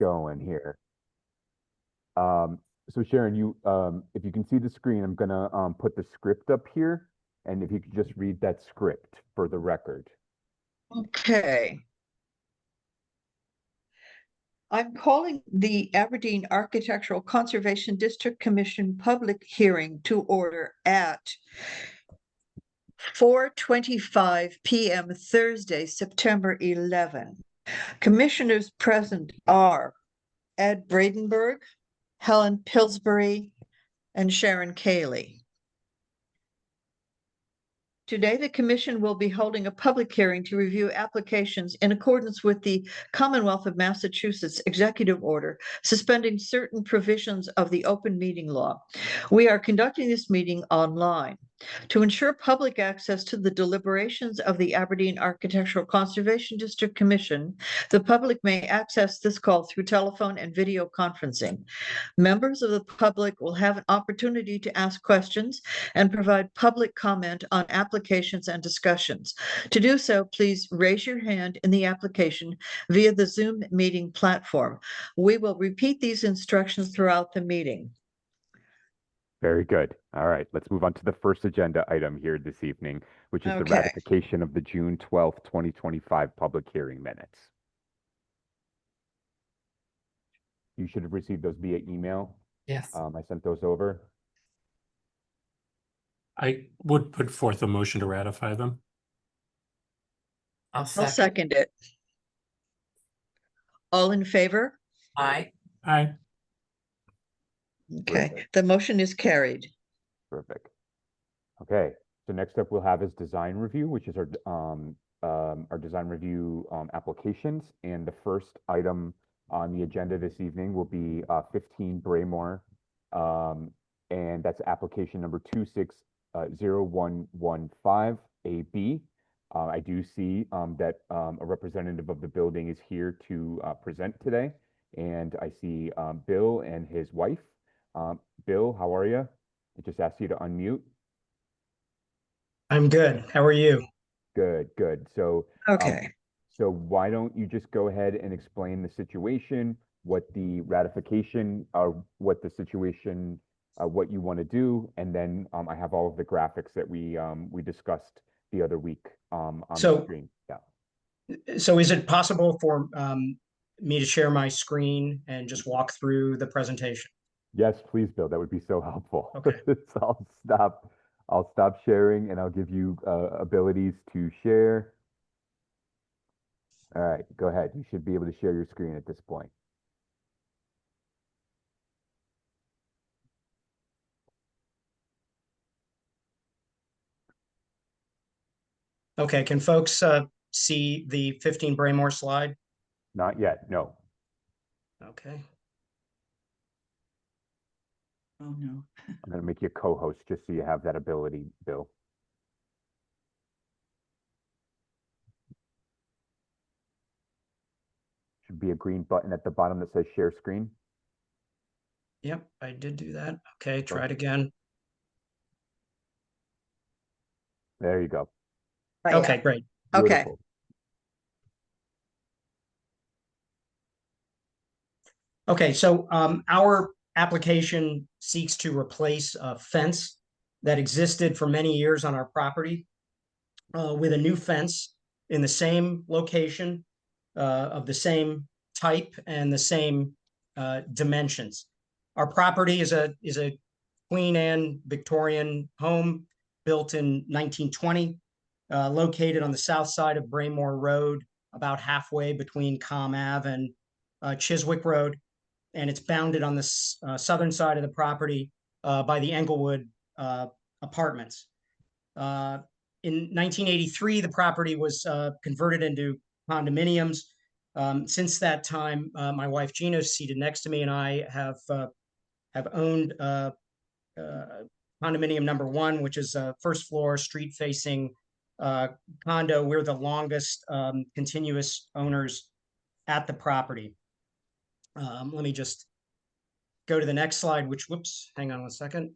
going here. So Sharon, you if you can see the screen, I'm gonna put the script up here, and if you could just read that script for the record. Okay. I'm calling the Aberdeen Architectural Conservation District Commission public hearing to order at 4:25 p.m. Thursday, September 11. Commissioners present are Ed Bradenberg, Helen Pillsbury, and Sharon Cayley. Today, the Commission will be holding a public hearing to review applications in accordance with the Commonwealth of Massachusetts Executive Order suspending certain provisions of the open meeting law. We are conducting this meeting online. To ensure public access to the deliberations of the Aberdeen Architectural Conservation District Commission, the public may access this call through telephone and video conferencing. Members of the public will have an opportunity to ask questions and provide public comment on applications and discussions. To do so, please raise your hand in the application via the Zoom meeting platform. We will repeat these instructions throughout the meeting. Very good. All right, let's move on to the first agenda item here this evening, which is the ratification of the June 12th, 2025 public hearing minutes. You should have received those via email. Yes. I sent those over. I would put forth a motion to ratify them. I'll I'll second it. All in favor? Aye. Aye. Okay, Perfect. the motion is carried. Perfect. Okay, so next up we'll have is design review, which is our design review applications. And the first item on the agenda this evening will be 15 Braemore, and that's application number 260115 AB. I do see that a representative of the building is here to present today, and I see Bill and his wife. Bill, how are you? I just asked you to unmute. I'm good. How are you? Good, good. So, Okay. So why don't you just go ahead and explain the situation, what the ratification, what the situation, what you want to do, and then I have all of the graphics that we discussed the other week on the screen. Yeah. So is it possible for me to share my screen and just walk through the presentation? Yes, please, Bill. That would be so helpful. Okay. So I'll stop sharing, and I'll give you abilities to share. All right, go ahead. You should be able to share your screen at this point. Okay, can folks see the 15 Braemore slide? Not yet, no. Okay. Oh, no. I'm going to make you a co-host just so you have that ability, Bill. Should be a green button at the bottom that says share screen. Yep, I did do that. Okay, try it again. There you go. Okay, great. Okay. Beautiful. Okay, so our application seeks to replace a fence that existed for many years on our property with a new fence in the same location, of the same type and the same dimensions. Our property is a Queen Anne Victorian home built in 1920, located on the south side of Braemore Road, about halfway between Comm Ave and Chiswick Road. And it's bounded on the southern side of the property by the Englewood apartments. In 1983, the property was converted into condominiums. Since that time, my wife Gina, seated next to me, and I have owned condominium number 1, which is a first floor street facing condo. We're the longest continuous owners at the property. Let me just go to the next slide, which, whoops, hang on one second.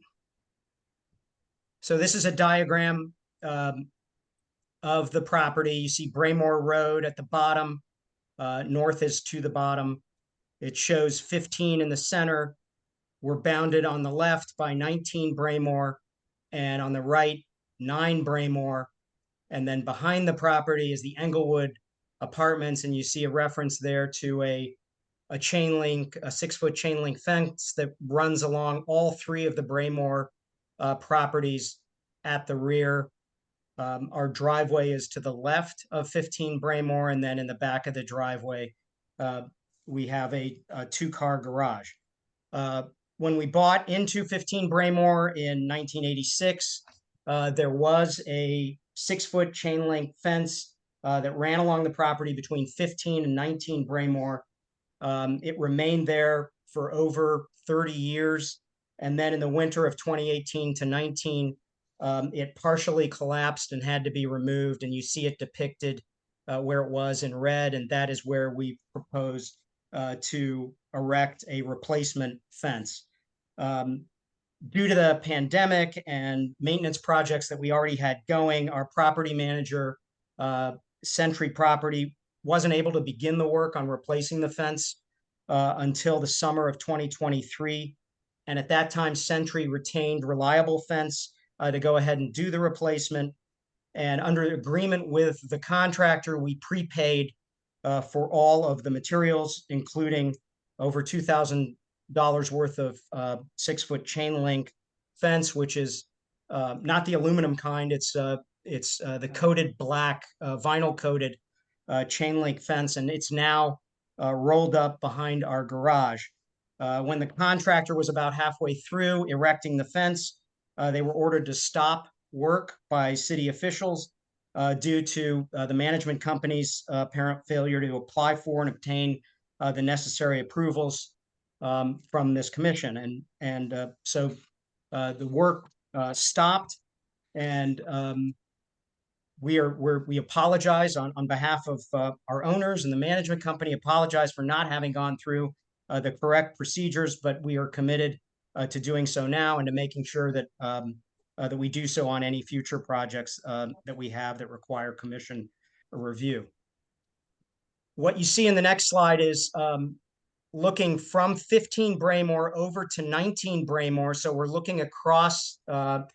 So this is a diagram of the property. You see Braemore Road at the bottom. North is to the bottom. It shows 15 in the center. We're bounded on the left by 19 Braemore, and on the right, 9 Braemore. And then behind the property is the Englewood Apartments, and you see a reference there to a 6-foot chain link fence that runs along all 3 of the Braemore properties at the rear. Our driveway is to the left of 15 Braemore, and then in the back of the driveway, we have a 2-car garage. When we bought into 15 Braemore in 1986, there was a 6-foot chain link fence that ran along the property between 15 and 19 Braemore. It remained there for over 30 years. And then in the winter of 2018 to 19, it partially collapsed and had to be removed. And you see it depicted where it was in red. And that is where we proposed to erect a replacement fence. Due to the pandemic and maintenance projects that we already had going, our property manager, Century Property, wasn't able to begin the work on replacing the fence until the summer of 2023. And at that time, Century retained Reliable Fence to go ahead and do the replacement. And under agreement with the contractor, we prepaid for all of the materials, including over $2,000 worth of 6-foot chain link fence, which is not the aluminum kind. It's the coated black vinyl coated chain link fence, and it's now rolled up behind our garage. When the contractor was about halfway through erecting the fence, they were ordered to stop work by city officials due to the management company's apparent failure to apply for and obtain the necessary approvals from this commission. So the work stopped, and we apologize on behalf of our owners, and the management company apologize for not having gone through the correct procedures, but we are committed to doing so now and to making sure that that we do so on any future projects that we have that require commission review. What you see in the next slide is looking from 15 Braemore over to 19 Braemore. So we're looking across the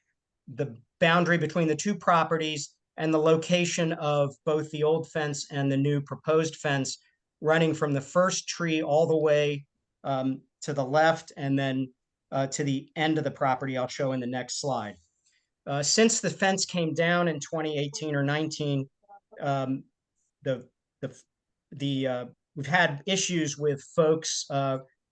boundary between the 2 properties and the location of both the old fence and the new proposed fence, running from the first tree all the way to the left and then to the end of the property I'll show in the next slide. Since the fence came down in 2018 or 19, we've had issues with folks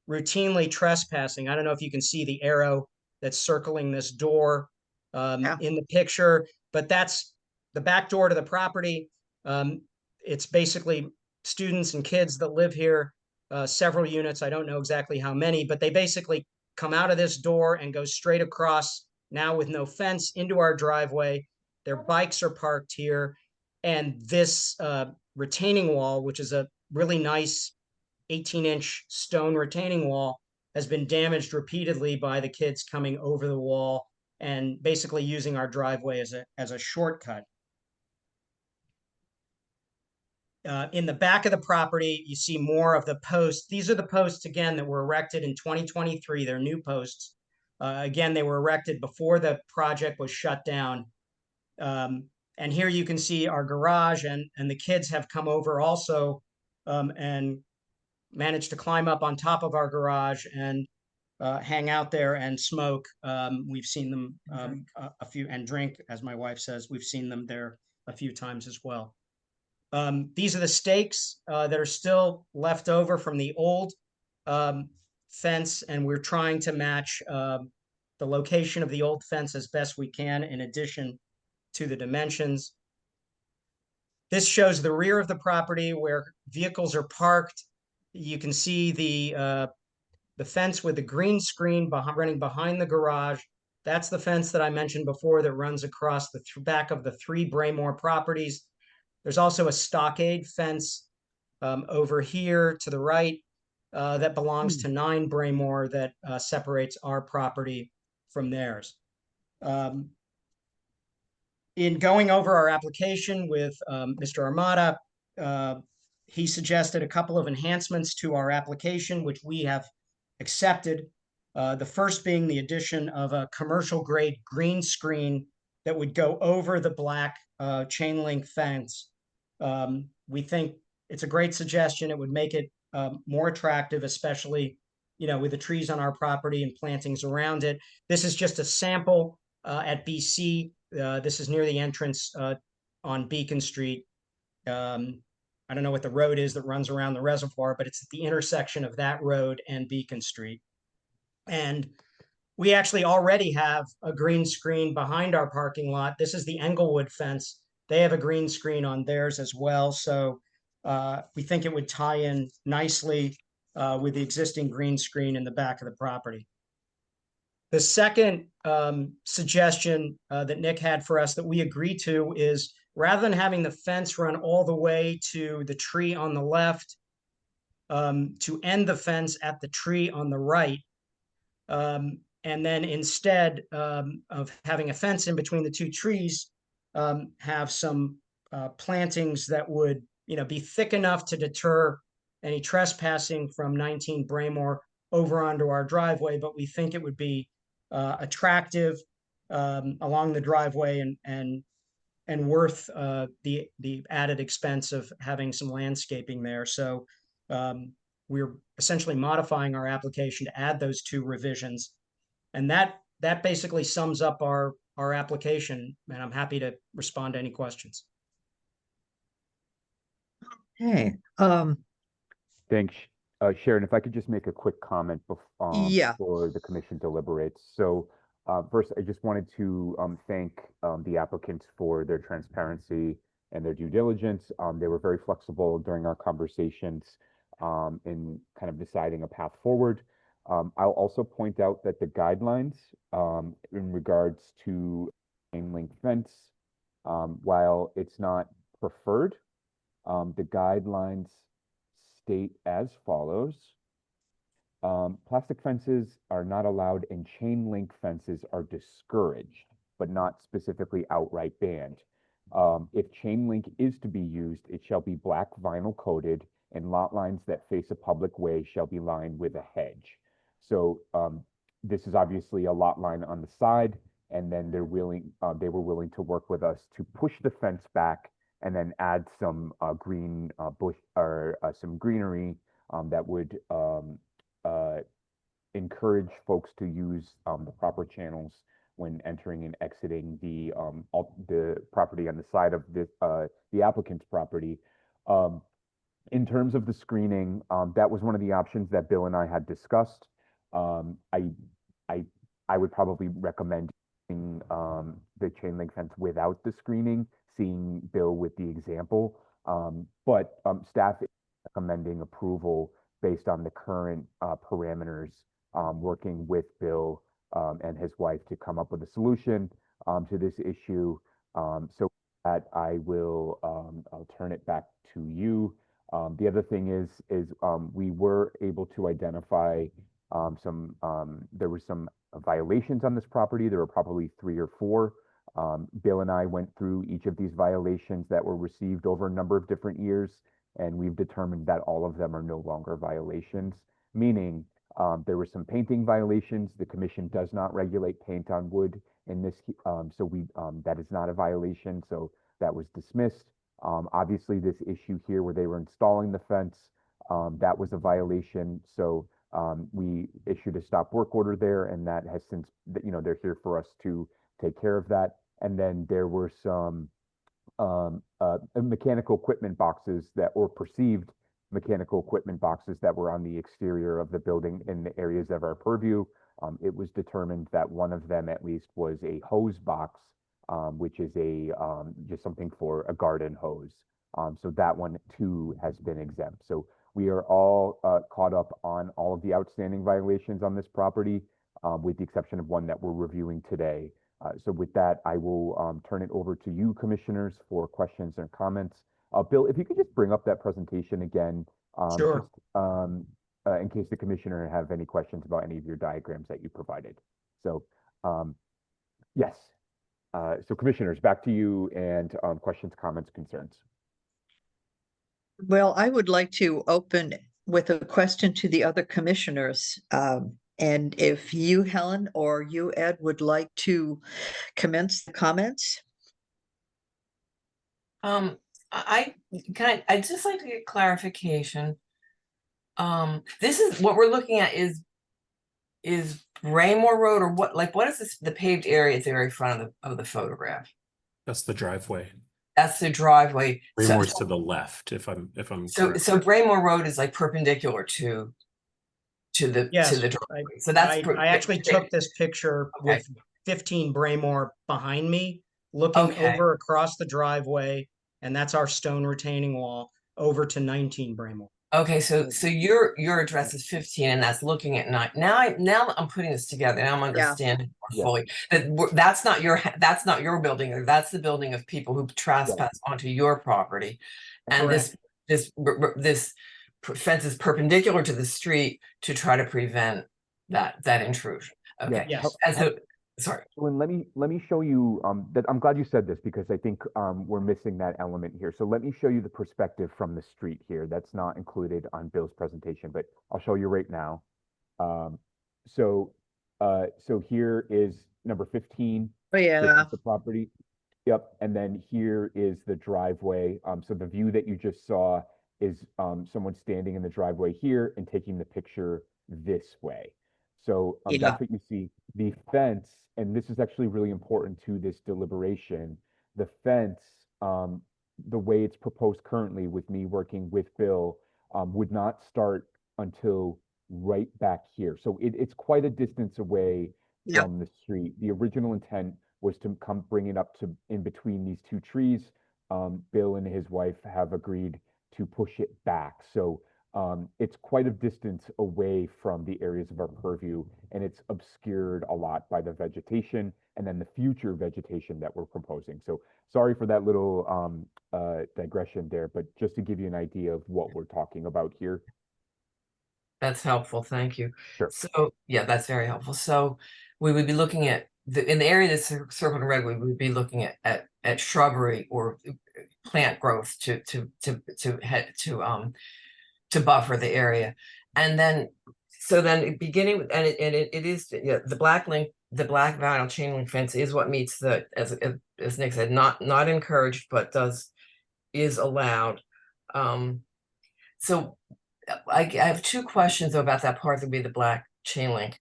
routinely trespassing. I don't know if you can see the arrow that's circling this door in the picture, but that's the back door to the property. It's basically students and kids that live here, several units. I don't know exactly how many, but they basically come out of this door and go straight across, now with no fence, into our driveway. Their bikes are parked here. And this retaining wall, which is a really nice 18-inch stone retaining wall, has been damaged repeatedly by the kids coming over the wall and basically using our driveway as a shortcut. In the back of the property, you see more of the posts. These are the posts, again, that were erected in 2023. They're new posts. Again, they were erected before the project was shut down. And here you can see our garage, and the kids have come over also and managed to climb up on top of our garage and hang out there and smoke. We've seen them a few, and drink, as my wife says. We've seen them there a few times as well. These are the stakes that are still left over from the old fence, and we're trying to match the location of the old fence as best we can, in addition to the dimensions. This shows the rear of the property where vehicles are parked. You can see the fence with the green screen running behind the garage. That's the fence that I mentioned before that runs across the back of the 3 Braemore properties. There's also a stockade fence over here to the right that belongs to 9 Braemore that separates our property from theirs. In going over our application with Mr. Armata, he suggested a couple of enhancements to our application, which we have accepted. The first being the addition of a commercial grade green screen that would go over the black chain link fence. We think it's a great suggestion. It would make it more attractive, especially, you know, with the trees on our property and plantings around it. This is just a sample at BC. This is near the entrance on Beacon Street. I don't know what the road is that runs around the reservoir, but it's at the intersection of that road and Beacon Street. And we actually already have a green screen behind our parking lot. This is the Englewood fence. They have a green screen on theirs as well. So we think it would tie in nicely with the existing green screen in the back of the property. The second suggestion that Nick had for us that we agree to is, rather than having the fence run all the way to the tree on the left, to end the fence at the tree on the right, and then instead of having a fence in between the two trees, have some plantings that would, you know, be thick enough to deter any trespassing from 19 Braemore over onto our driveway, but we think it would be attractive along the driveway and worth the added expense of having some landscaping there. So we're essentially modifying our application to add those two revisions. And that basically sums up our application, and I'm happy to respond to any questions. Okay, Thanks, Sharon. If I could just make a quick comment Yeah. before the commission deliberates. So first, I just wanted to thank the applicants for their transparency and their due diligence. They were very flexible during our conversations in kind of deciding a path forward. I'll also point out that the guidelines in regards to chain link fence, while it's not preferred, the guidelines state as follows. Plastic fences are not allowed and chain link fences are discouraged, but not specifically outright banned. If chain link is to be used, it shall be black vinyl coated, and lot lines that face a public way shall be lined with a hedge. So this is obviously a lot line on the side, and then they were willing to work with us to push the fence back and then add some green bush or some greenery that would encourage folks to use the proper channels when entering and exiting the property on the side of the applicant's property. In terms of the screening, that was one of the options that Bill and I had discussed. I would probably recommend the chain link fence without the screening, seeing Bill with the example. But staff is recommending approval based on the current parameters, working with Bill and his wife to come up with a solution to this issue. So that I will, I'll turn it back to you. The other thing is we were able to identify there were some violations on this property. There were probably 3 or 4. Bill and I went through each of these violations that were received over a number of different years, and we've determined that all of them are no longer violations, meaning there were some painting violations. The commission does not regulate paint on wood in this, so that is not a violation, so that was dismissed. Obviously, this issue here where they were installing the fence, that was a violation, so we issued a stop work order there, and that has since, you know, they're here for us to take care of that. And then there were some mechanical equipment boxes that were perceived mechanical equipment boxes that were on the exterior of the building in the areas of our purview. It was determined that one of them at least was a hose box, which is just something for a garden hose. So that one too has been exempt. So we are all caught up on all of the outstanding violations on this property, with the exception of one that we're reviewing today. So with that, I will turn it over to you, commissioners, for questions and comments. Bill, if you could just bring up that presentation again, Sure. just, in case the commissioner have any questions about any of your diagrams that you provided. So yes, so commissioners, back to you, and questions, comments, concerns. Well, I would like to open with a question to the other commissioners. And if you, Helen, or you, Ed, would like to commence the comments? I'd just like to get clarification. This is what we're looking at is BRAEMORE Road, or what is this, the paved area at the very front of the photograph? That's the driveway. That's the driveway. Braemore's to the left, if I'm So correct. BRAEMORE Road is like perpendicular to the Yes, driveway. So that's I actually took this picture Okay. with 15 BRAEMORE behind me, looking Okay. over across the driveway, and that's our stone retaining wall over to 19 BRAEMORE. Okay, so your address is 15, and that's looking at 9. Now I'm putting this together. Now I'm understanding more Yeah. fully that that's not your building, or that's the building of people who trespass onto your property, and Correct. this fence is perpendicular to the street to try to prevent that intrusion. Okay. Yes. Sorry. And let me show you that I'm glad you said this, because I think we're missing that element here. So let me show you the perspective from the street here. That's not included on Bill's presentation, but I'll show you right now. So here is number 15. Oh, This yeah. is the property. Yep, and then here is the driveway. So the view that you just saw is someone standing in the driveway here and taking the picture this way. So Yeah. that's what you see. The fence, and this is actually really important to this deliberation, the fence, the way it's proposed currently with me working with Bill, would not start until right back here. So it's quite a distance away Yep. from the street. The original intent was to bring it up to in between these two trees. Bill and his wife have agreed to push it back. So it's quite a distance away from the areas of our purview, and it's obscured a lot by the vegetation and then the future vegetation that we're proposing. So sorry for that little digression there, but just to give you an idea of what we're talking about here. That's helpful. Thank you. Sure. So yeah, that's very helpful. So we would be looking at in the area that's circled in red, we would be looking at shrubbery or plant growth to buffer the area. And then beginning with, and it is the black vinyl chain link fence is what meets the, as Nick said, not encouraged, but is allowed. So I have two questions about that part that would be the black chain link.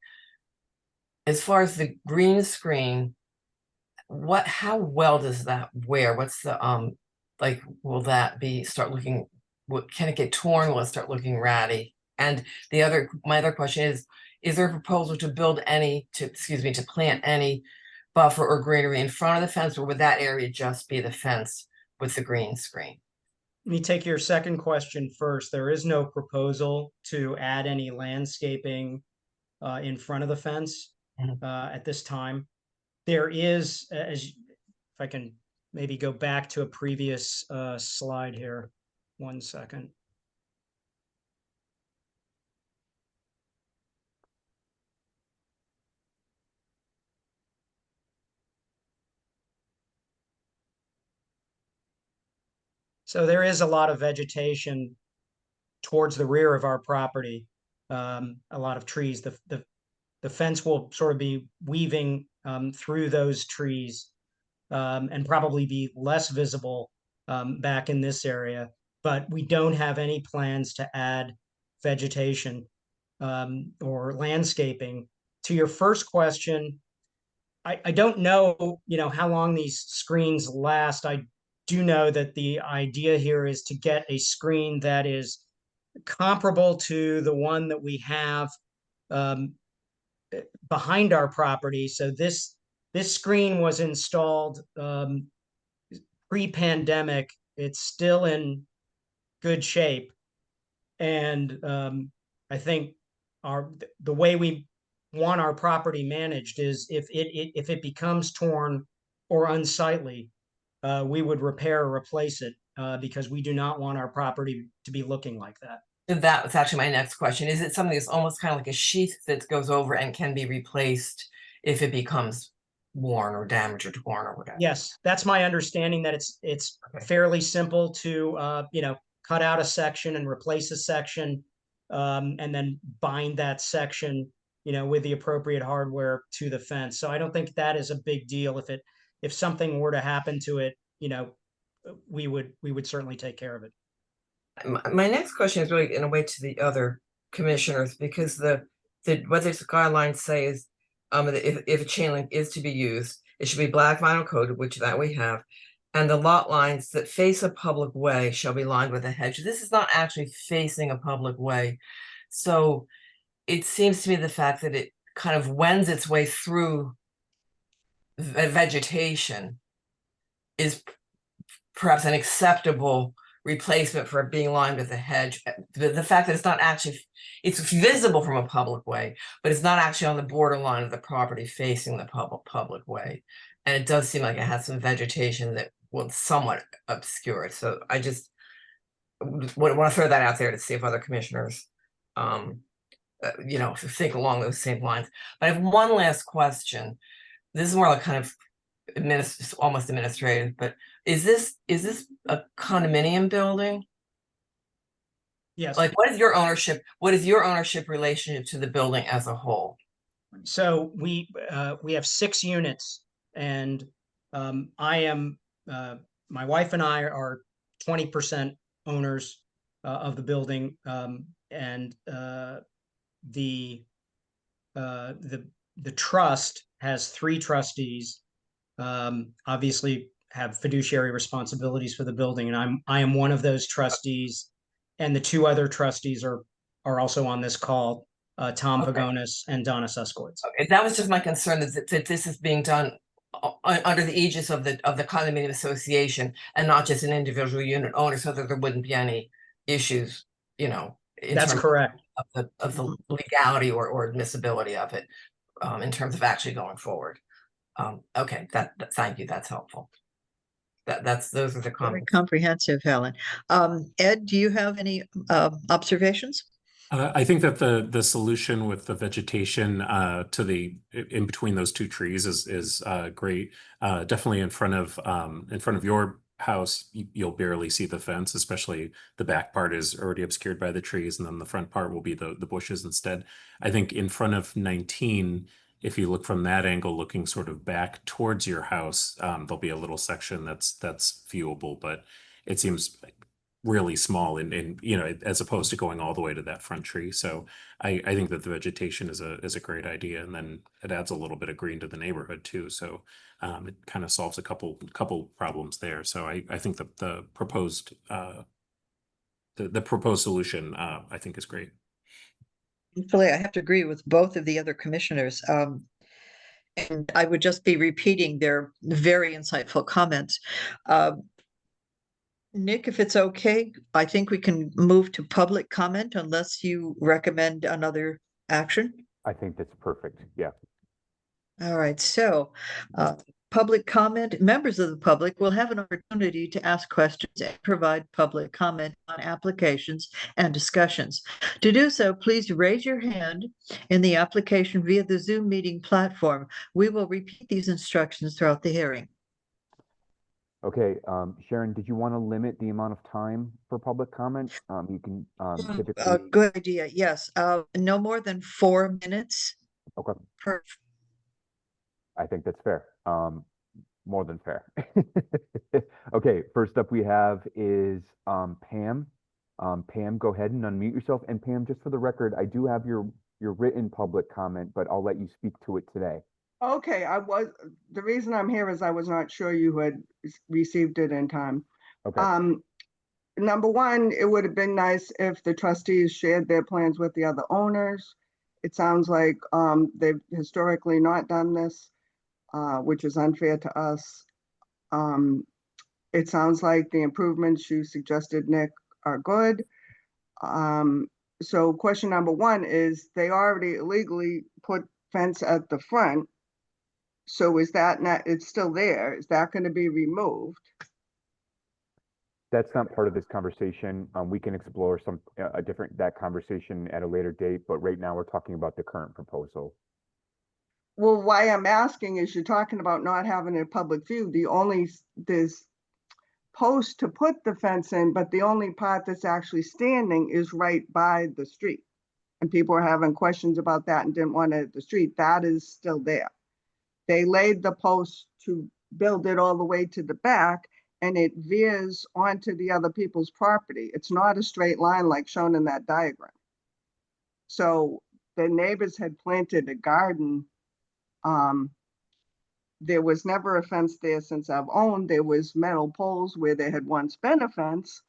As far as the green screen, how well does that wear? What's the like, will that start looking, can it get torn? Will it start looking ratty? And my other question is there a proposal to to plant any buffer or greenery in front of the fence, or would that area just be the fence with the green screen? Let me take your second question first. There is no proposal to add any landscaping in front of the fence at this time. There is, if I can maybe go back to a previous slide here. 1 second. So there is a lot of vegetation towards the rear of our property, a lot of trees. The fence will sort of be weaving through those trees and probably be less visible back in this area. But we don't have any plans to add vegetation or landscaping. To your first question, I don't know, how long these screens last. I do know that the idea here is to get a screen that is comparable to the one that we have behind our property. So this screen was installed pre-pandemic. It's still in good shape, and I think the way we want our property managed is if it becomes torn or unsightly, we would repair or replace it because we do not want our property to be looking like that. That was actually my next question. Is it something that's almost kind of like a sheath that goes over and can be replaced if it becomes worn or damaged or torn or whatever? Yes, that's my understanding, that it's Okay. fairly simple to cut out a section and replace a section, and then bind that section, with the appropriate hardware to the fence. So I don't think that is a big deal. If something were to happen to it, we would certainly take care of it. My next question is really in a way to the other commissioners, because what the guidelines say is, that if a chain link is to be used, it should be black vinyl coated, which that we have, and the lot lines that face a public way shall be lined with a hedge. This is not actually facing a public way. So it seems to me the fact that it kind of wends its way through vegetation is perhaps an acceptable replacement for it being lined with a hedge. The fact that it's not actually, it's visible from a public way, but it's not actually on the borderline of the property facing the public way. And it does seem like it has some vegetation that will somewhat obscure it. So I just want to throw that out there to see if other commissioners, think along those same lines. But I have one last question. This is more like kind of almost administrative, but is this a condominium building? Yes. Like, what is your ownership relationship to the building as a whole? So we have 6 units, and my wife and I are 20% owners of the building, and the trust has 3 trustees. Obviously have fiduciary responsibilities for the building, and I am one of those trustees, and the 2 other trustees are also on this call, Tom Vagonis and Donna Suskowitz. Okay, that was just my concern, that this is being done under the aegis of the condominium association and not just an individual unit owner, so that there wouldn't be any issues, That's correct. of the legality or admissibility of it, in terms of actually going forward. Okay, thank you. That's helpful. Those are the Very comments. comprehensive, Helen. Ed, do you have any observations? I think that the solution with the vegetation in between those 2 trees is great. Definitely in front of your house, you'll barely see the fence, especially the back part is already obscured by the trees, and then the front part will be the bushes instead. I think in front of 19, if you look from that angle, looking sort of back towards your house, there'll be a little section that's viewable, but it seems really small and as opposed to going all the way to that front tree. So I think that the vegetation is a great idea, and then it adds a little bit of green to the neighborhood too. So it kind of solves a couple problems there. So I think that the proposed solution I think is great. Actually, I have to agree with both of the other commissioners. And I would just be repeating their very insightful comments. Nick, if it's okay, I think we can move to public comment unless you recommend another action. I think that's perfect. Yeah. All right, so public comment, members of the public will have an opportunity to ask questions and provide public comment on applications and discussions. To do so, please raise your hand in the application via the Zoom meeting platform. We will repeat these instructions throughout the hearing. Okay, Sharon, did you want to limit the amount of time for public comment? You can typically. Good idea, yes. No more than 4 minutes. Okay. Per. I think that's fair. More than fair. Okay, first up we have is Pam. Pam, go ahead and unmute yourself. And Pam, just for the record, I do have your written public comment, but I'll let you speak to it today. Okay, the reason I'm here is I was not sure you had received it in time. Okay. Number one, it would have been nice if the trustees shared their plans with the other owners. It sounds like they've historically not done this, which is unfair to us. It sounds like the improvements you suggested, Nick, are good. So question number one is, they already illegally put fence at the front. So is that not, it's still there? Is that going to be removed? That's not part of this conversation. We can explore that conversation at a later date, but right now we're talking about the current proposal. Well, why I'm asking is, you're talking about not having a public view. There's post to put the fence in, but the only part that's actually standing is right by the street. And people were having questions about that and didn't want it at the street. That is still there. They laid the post to build it all the way to the back, and it veers onto the other people's property. It's not a straight line like shown in that diagram. So the neighbors had planted a garden. There was never a fence there since I've owned. There was metal poles where there had once been a fence.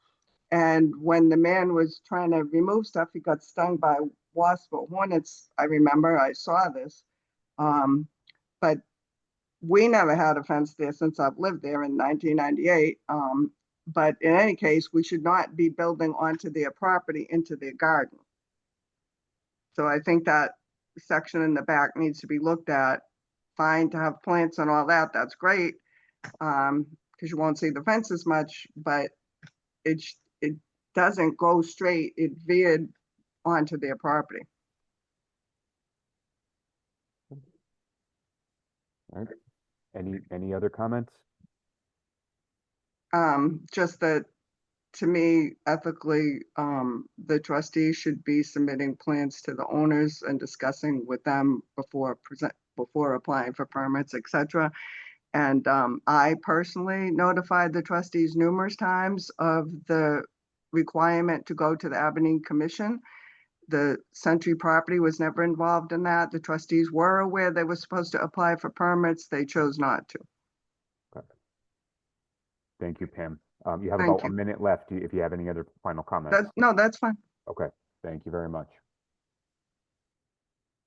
And when the man was trying to remove stuff, he got stung by wasps or hornets. I remember, I saw this. But we never had a fence there since I've lived there in 1998. But in any case, we should not be building onto their property into their garden. So I think that section in the back needs to be looked at. Fine to have plants and all that, that's great, because you won't see the fence as much, but it doesn't go straight, it veered onto their property. All right. Any other comments? Just that, to me, ethically, the trustees should be submitting plans to the owners and discussing with them before applying for permits, etc. And I personally notified the trustees numerous times of the requirement to go to the Aberdeen Commission. The Century property was never involved in that. The trustees were aware they were supposed to apply for permits. They chose not to. Okay. Thank you, Pam. You have Thank about you. a minute left if you have any other final comments. No, that's fine. Okay, thank you very much.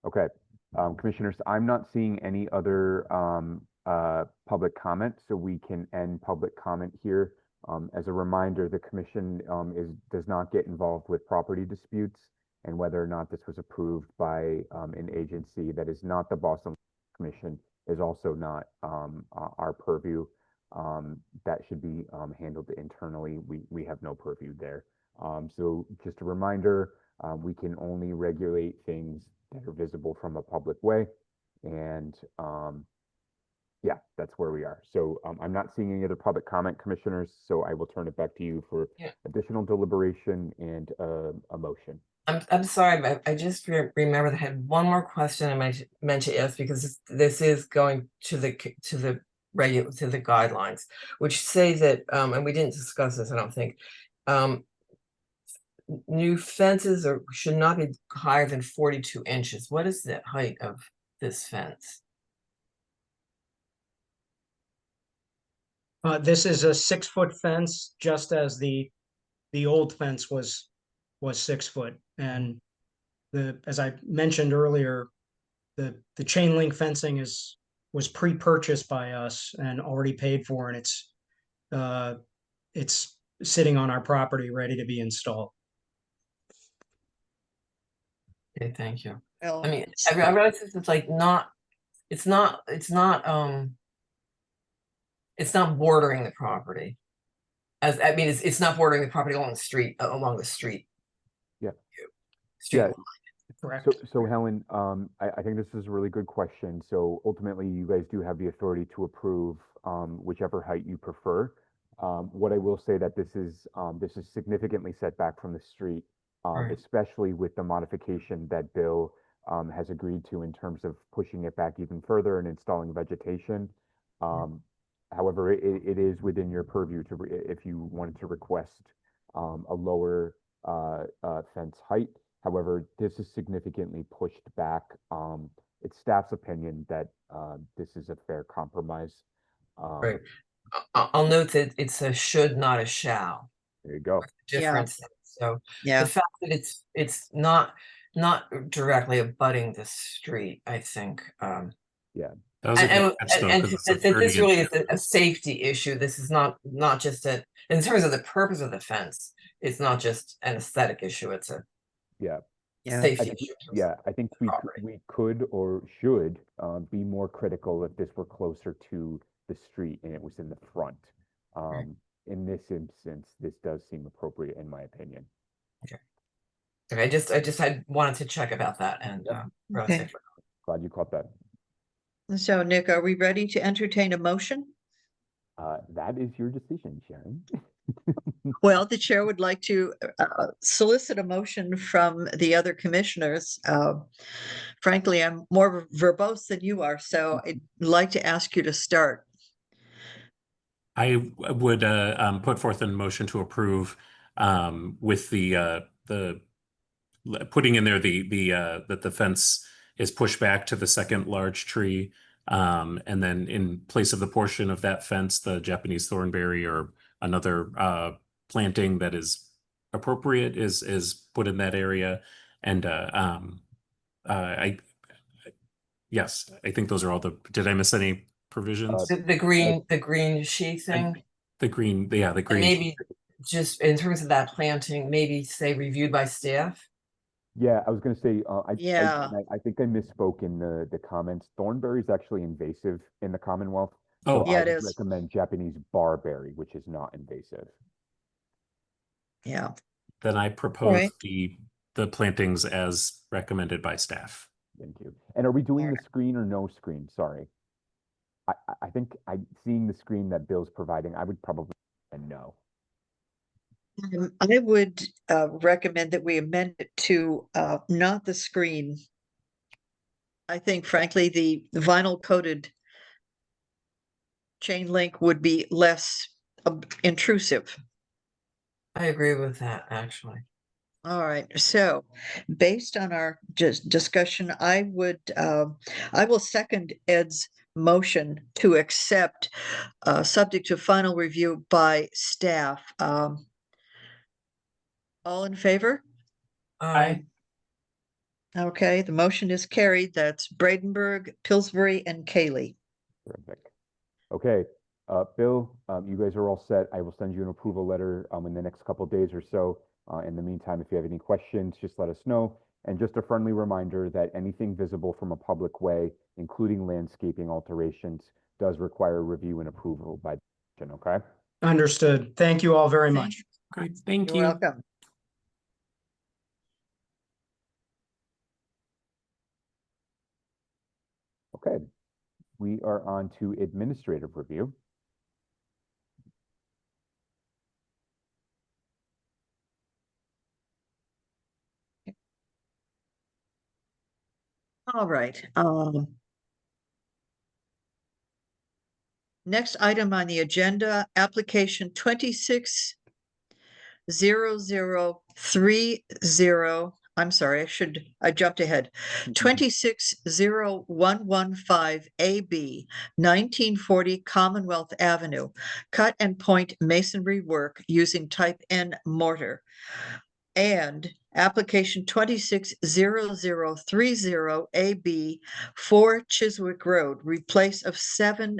Okay, commissioners, I'm not seeing any other public comment, so we can end public comment here. As a reminder, the commission does not get involved with property disputes, and whether or not this was approved by an agency that is not the Boston Commission is also not our purview. That should be handled internally. We have no purview there. So just a reminder, we can only regulate things that are visible from a public way. And yeah, that's where we are. So I'm not seeing any other public comment, commissioners, so I will turn it back to you for additional deliberation and a motion. I'm sorry, but I just remembered I had one more question I meant to ask, because this is going to the guidelines, which say that, and we didn't discuss this, I don't think, new fences should not be higher than 42 inches. What is the height of this fence? This is a 6-foot fence, just as the old fence was 6 foot. And as I mentioned earlier, the chain link fencing was pre-purchased by us and already paid for, and it's sitting on our property ready to be installed. Okay, thank you. Well, I mean, I realize this is like it's not bordering the property. It's not bordering the property along the street, Yeah. Street Yeah. line. Correct. So Helen, I think this is a really good question. So ultimately, you guys do have the authority to approve whichever height you prefer. What I will say that this is significantly set back from the street, Right. especially with the modification that Bill has agreed to in terms of pushing it back even further and installing vegetation. However, it is within your purview if you wanted to request a lower fence height. However, this is significantly pushed back. It's staff's opinion that this is a fair compromise. Right. I'll note that it's a should, not a shall. There you go. Difference. So yeah, the fact that it's not directly abutting the street, I think. Yeah. That was a good catch, though, 'cause it's a This 30 really inch. is a safety issue. This is not just in terms of the purpose of the fence, it's not just an aesthetic issue, it's a Yeah. yeah. safety issue. Yeah, I think property. we could or should be more critical if this were closer to the street and it was in the front. In this instance, this does seem appropriate in my opinion. Okay, I just had wanted to check about that, and Okay. Glad you caught that. So Nick, are we ready to entertain a motion? That is your decision, Sharon. Well, the chair would like to solicit a motion from the other commissioners. Frankly, I'm more verbose than you are, so I'd like to ask you to start. I would put forth a motion to approve with the putting in there that the fence is pushed back to the second large tree. And then in place of the portion of that fence, the Japanese thornberry or another planting that is appropriate is put in that area. And yes, I think those are all did I miss any provisions? The green sheath thing, The green, yeah, the and green. maybe just in terms of that planting, maybe say reviewed by staff. Yeah, I was gonna say, Yeah. I think I misspoke in the comments. Thornberry is actually invasive in the Commonwealth. Oh. So Yeah, I it would is. recommend Japanese barberry, which is not invasive. Yeah. Then I propose right. the plantings as recommended by staff. Thank you. And are we doing Alright. the screen or no screen? Sorry. I think seeing the screen that Bill's providing, I would probably say no. I would recommend that we amend it to not the screen. I think frankly, the vinyl coated chain link would be less intrusive. I agree with that, actually. All right, so based on our just discussion, I will second Ed's motion to accept, subject to final review by staff. All in favor? Aye. Okay, the motion is carried. That's Bradenburg, Pillsbury, and Cayley. Terrific. Okay, Bill, you guys are all set. I will send you an approval letter in the next couple days or so. In the meantime, if you have any questions, just let us know. And just a friendly reminder that anything visible from a public way, including landscaping alterations, does require review and approval by the commission, okay? Understood. Thank you all very Thank- much. Great, thank You're you. welcome. Okay, we are on to administrative review. All right. Next item on the agenda, application 260030. I'm sorry, I jumped ahead. 2601115 AB, 1940 Commonwealth Avenue, cut and point masonry work using type N mortar. And application 260030 AB, 4 Chiswick Road, replace of 7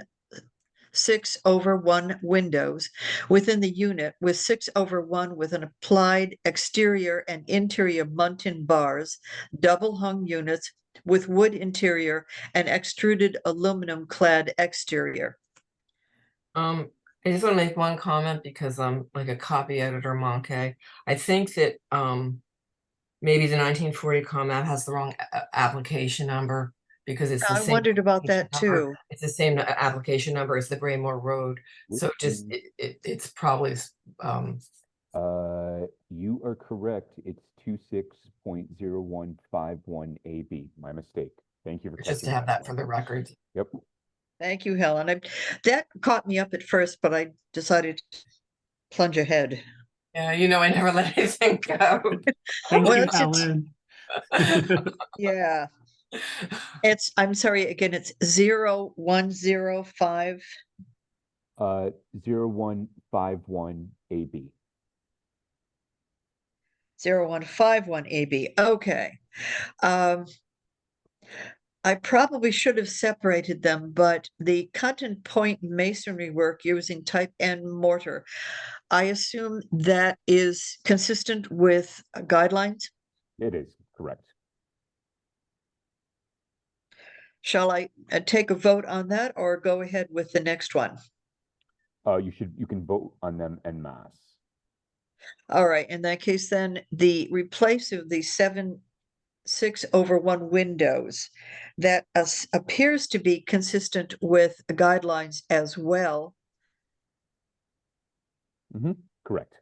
6/1 windows within the unit with 6/1 with an applied exterior and interior muntin bars, double hung units with wood interior and extruded aluminum-clad exterior. I just want to make one comment because I'm like a copy editor, Monkey. I think that maybe the 1940 COMMAT has the wrong application number because it's the I same. wonted about that number. too. It's the same application number as the BRAEMORE Road. So just it's probably You are correct. It's 26.0151 AB. My mistake. Thank you for just to catching have that for the record. Yep. Thank you, Helen. That caught me up at first, but I decided to plunge ahead. Yeah, you know, I never let anything go. Thank Well, you, it's- Helen. Yeah, I'm sorry, again, it's 0105. 0151 AB. 0151 AB. Okay. I probably should have separated them, but the cut and point masonry work using type N mortar, I assume that is consistent with guidelines. It is correct. Shall I take a vote on that or go ahead with the next one? You can vote on them en masse. All right, in that case, then the replace of the 6/1 windows that appears to be consistent with guidelines as well. Correct.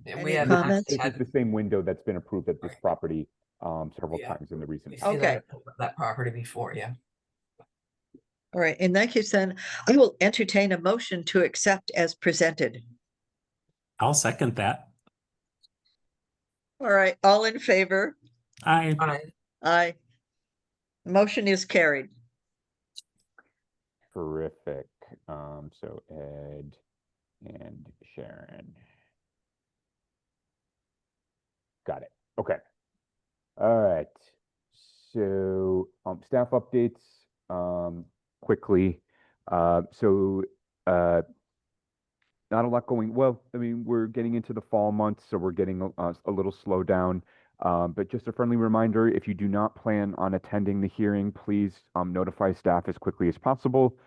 We Any have comments? This is the same window that's been approved at this Right. property several Yeah. times in the recent we've past. seen Okay. that property before, yeah. All right, in that case, then I will entertain a motion to accept as presented. I'll second that. All right, all in favor? I Aye. Motion is carried. Terrific. So Ed and Sharon. Got it. Okay. All right. So staff updates quickly. Not a lot going. Well, I mean, we're getting into the fall months, so we're getting a little slowed down. But just a friendly reminder, if you do not plan on attending the hearing, please notify staff as quickly as possible.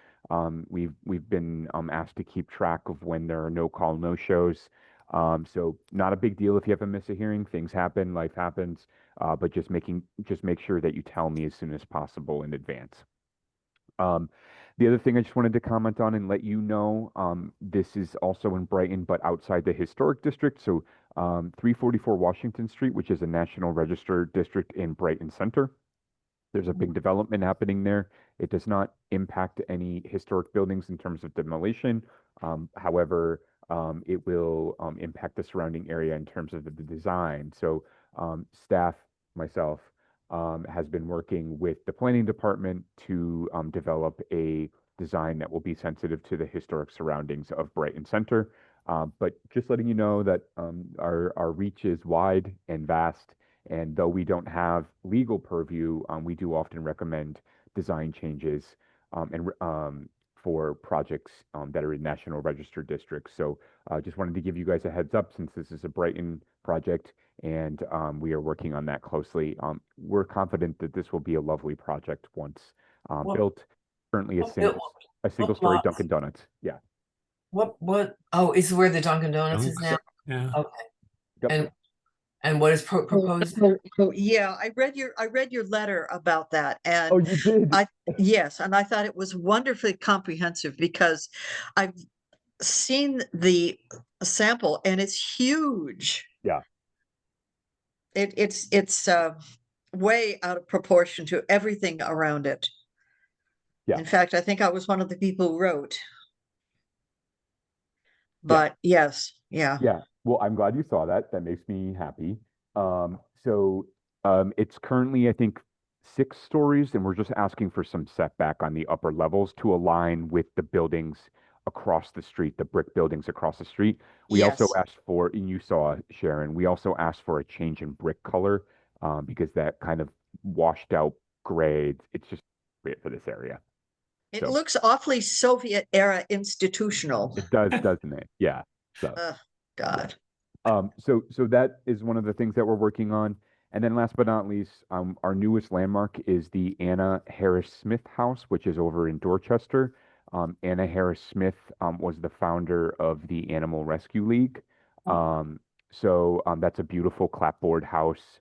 We've been asked to keep track of when there are no call, no shows. So not a big deal if you have to miss a hearing. Things happen, life happens. But just make sure that you tell me as soon as possible in advance. The other thing I just wanted to comment on and let you know, this is also in Brighton, but outside the historic district. So 344 Washington Street, which is a National Register district in Brighton Center. There's a big development happening there. It does not impact any historic buildings in terms of demolition. However, it will impact the surrounding area in terms of the design. So staff, myself, has been working with the planning department to develop a design that will be sensitive to the historic surroundings of Brighton Center. But just letting you know that our reach is wide and vast, and though we don't have legal purview, we do often recommend design changes for projects that are in National Register districts. So just wanted to give you guys a heads up since this is a Brighton project and we are working on that closely. We're confident that this will be a lovely project once built. Currently a single story lot? Dunkin' Donuts. Yeah. Oh, is where the Dunkin' Donuts is now? yeah. Okay. Yep. And what is proposed? Yeah, I read your letter about that, and Oh, you did? yes, and I thought it was wonderfully comprehensive because I've seen the sample and it's huge. Yeah. It's way out of proportion to everything around it. Yeah. In fact, I think I was one of the people who wrote. But yes, yeah. Yeah. Well, I'm glad you saw that. That makes me happy. It's currently, I think, 6 stories, and we're just asking for some setback on the upper levels to align with the buildings across the street, the brick buildings across the street. We also Yes. asked for, and you saw, Sharon, we also asked for a change in brick color because that kind of washed out gray, it's just great for this area. It So- looks awfully Soviet era institutional. It does, doesn't it? Yeah. So. Oh, God. So that is one of the things that we're working on. And then last but not least, our newest landmark is the Anna Harris Smith House, which is over in Dorchester. Anna Harris Smith was the founder of the Animal Rescue League. That's a beautiful clapboard house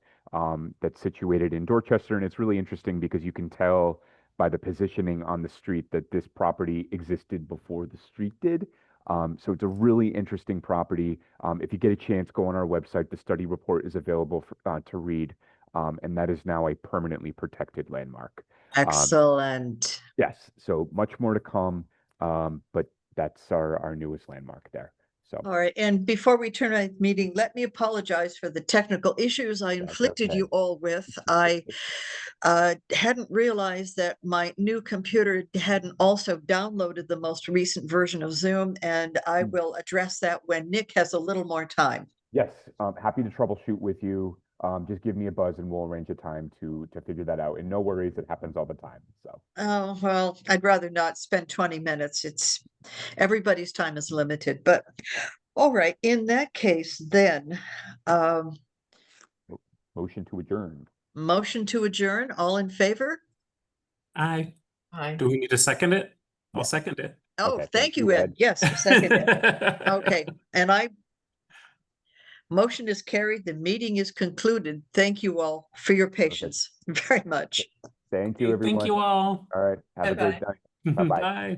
that's situated in Dorchester. And it's really interesting because you can tell by the positioning on the street that this property existed before the street did. So it's a really interesting property. If you get a chance, go on our website. The study report is available to read, and that is now a permanently protected landmark. Excellent. Yes, so much more to come, but that's our newest landmark there. So All right, and before we turn our meeting, let me apologize for the technical issues I inflicted okay. you all with. I hadn't realized that my new computer hadn't also downloaded the most recent version of Zoom, and I will address that when Nick has a little more time. yes, happy to troubleshoot with you. Just give me a buzz and we'll arrange a time to figure that out. And no worries, it happens all the time. So Oh, well, I'd rather not spend 20 minutes. Everybody's time is limited, but all right, in that case, then, motion to adjourn. motion to adjourn, all in favor? Hi. Do we need to second it? I'll Yeah. second it. Oh, Okay, thank you, Ed. Yes, second it. Okay, and motion is carried. The meeting is concluded. Thank you all for your patience very much. Thank you, Okay, everyone. thank you all. All right, have a great Bye-bye. night. Bye-bye. Bye.